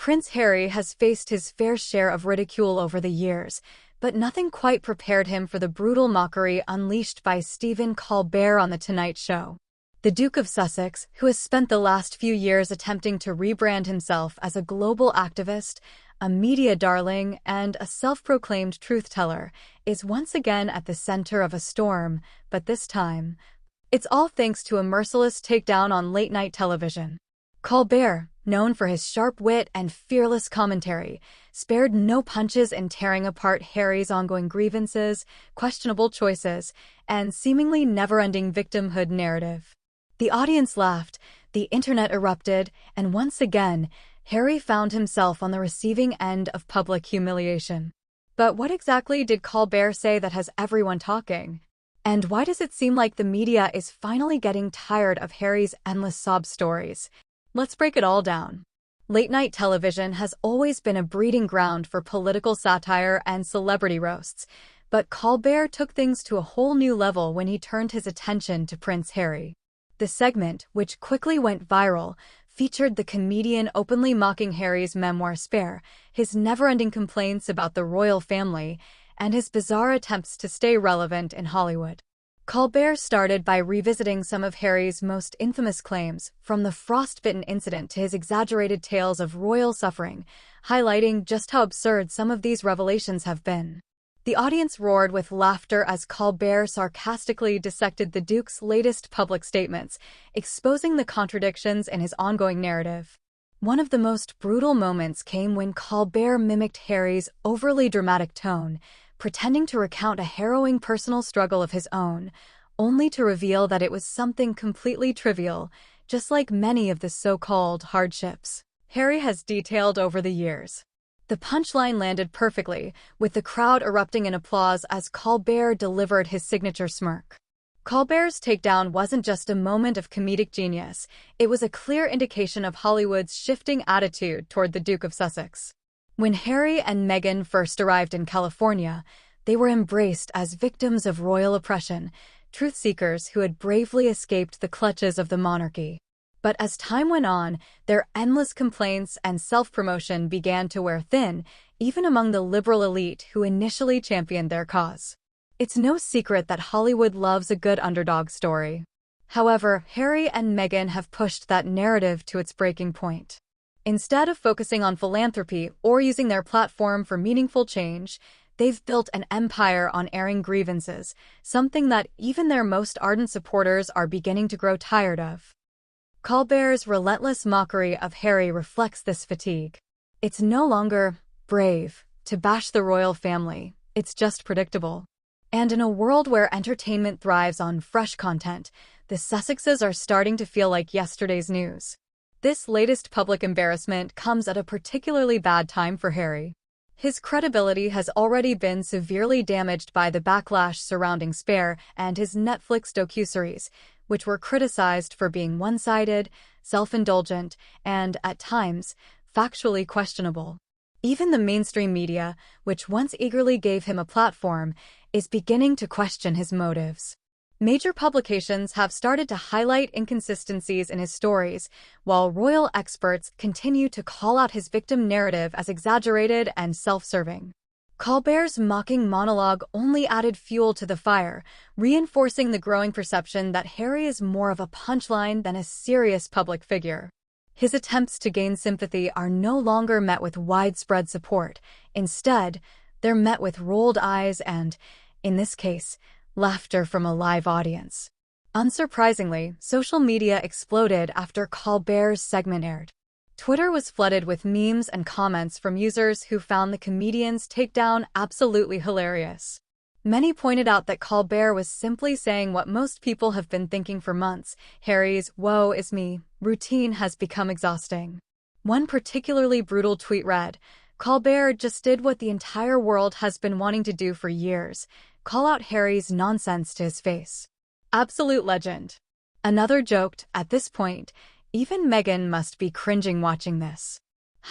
Prince Harry has faced his fair share of ridicule over the years, but nothing quite prepared him for the brutal mockery unleashed by Stephen Colbert on The Tonight Show. The Duke of Sussex, who has spent the last few years attempting to rebrand himself as a global activist, a media darling, and a self-proclaimed truth-teller, is once again at the center of a storm, but this time, it's all thanks to a merciless takedown on late-night television. Colbert, known for his sharp wit and fearless commentary, spared no punches in tearing apart Harry's ongoing grievances, questionable choices, and seemingly never-ending victimhood narrative. The audience laughed, the internet erupted, and once again, Harry found himself on the receiving end of public humiliation. But what exactly did Colbert say that has everyone talking? And why does it seem like the media is finally getting tired of Harry's endless sob stories? Let's break it all down. Late-night television has always been a breeding ground for political satire and celebrity roasts, but Colbert took things to a whole new level when he turned his attention to Prince Harry. The segment, which quickly went viral, featured the comedian openly mocking Harry's memoir Spare, his never-ending complaints about the royal family, and his bizarre attempts to stay relevant in Hollywood. Colbert started by revisiting some of Harry's most infamous claims, from the frostbitten incident to his exaggerated tales of royal suffering, highlighting just how absurd some of these revelations have been. The audience roared with laughter as Colbert sarcastically dissected the Duke's latest public statements, exposing the contradictions in his ongoing narrative. One of the most brutal moments came when Colbert mimicked Harry's overly dramatic tone, pretending to recount a harrowing personal struggle of his own, only to reveal that it was something completely trivial, just like many of the so-called hardships Harry has detailed over the years. The punchline landed perfectly, with the crowd erupting in applause as Colbert delivered his signature smirk. Colbert's takedown wasn't just a moment of comedic genius, it was a clear indication of Hollywood's shifting attitude toward the Duke of Sussex. When Harry and Meghan first arrived in California, they were embraced as victims of royal oppression, truth-seekers who had bravely escaped the clutches of the monarchy. But as time went on, their endless complaints and self-promotion began to wear thin, even among the liberal elite who initially championed their cause. It's no secret that Hollywood loves a good underdog story. However, Harry and Meghan have pushed that narrative to its breaking point. Instead of focusing on philanthropy or using their platform for meaningful change, they've built an empire on airing grievances, something that even their most ardent supporters are beginning to grow tired of. Colbert's relentless mockery of Harry reflects this fatigue. It's no longer brave to bash the royal family, it's just predictable. And in a world where entertainment thrives on fresh content, the Sussexes are starting to feel like yesterday's news. This latest public embarrassment comes at a particularly bad time for Harry. His credibility has already been severely damaged by the backlash surrounding Spare and his Netflix docuseries, which were criticized for being one-sided, self-indulgent, and, at times, factually questionable. Even the mainstream media, which once eagerly gave him a platform, is beginning to question his motives. Major publications have started to highlight inconsistencies in his stories, while royal experts continue to call out his victim narrative as exaggerated and self-serving. Colbert's mocking monologue only added fuel to the fire, reinforcing the growing perception that Harry is more of a punchline than a serious public figure. His attempts to gain sympathy are no longer met with widespread support. Instead, they're met with rolled eyes and, in this case, laughter from a live audience. Unsurprisingly, social media exploded after Colbert's segment aired. Twitter was flooded with memes and comments from users who found the comedian's takedown absolutely hilarious. Many pointed out that Colbert was simply saying what most people have been thinking for months: Harry's "woe is me" routine has become exhausting. One particularly brutal tweet read, "Colbert just did what the entire world has been wanting to do for years: call out Harry's nonsense to his face." Absolute legend. Another joked, at this point, even Meghan must be cringing watching this.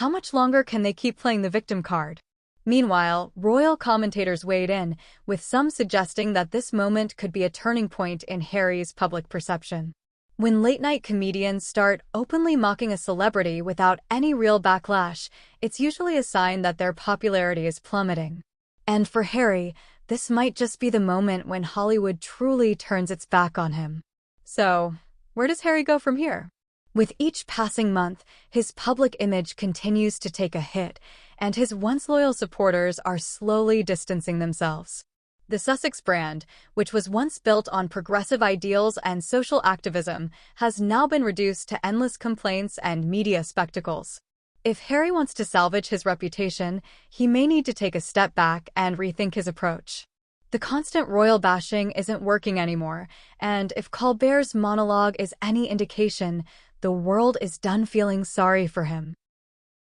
How much longer can they keep playing the victim card? Meanwhile, royal commentators weighed in, with some suggesting that this moment could be a turning point in Harry's public perception. When late-night comedians start openly mocking a celebrity without any real backlash, it's usually a sign that their popularity is plummeting. And for Harry, this might just be the moment when Hollywood truly turns its back on him. So, where does Harry go from here? With each passing month, his public image continues to take a hit, and his once loyal supporters are slowly distancing themselves. The Sussex brand, which was once built on progressive ideals and social activism, has now been reduced to endless complaints and media spectacles. If Harry wants to salvage his reputation, he may need to take a step back and rethink his approach. The constant royal bashing isn't working anymore, and if Colbert's monologue is any indication, the world is done feeling sorry for him.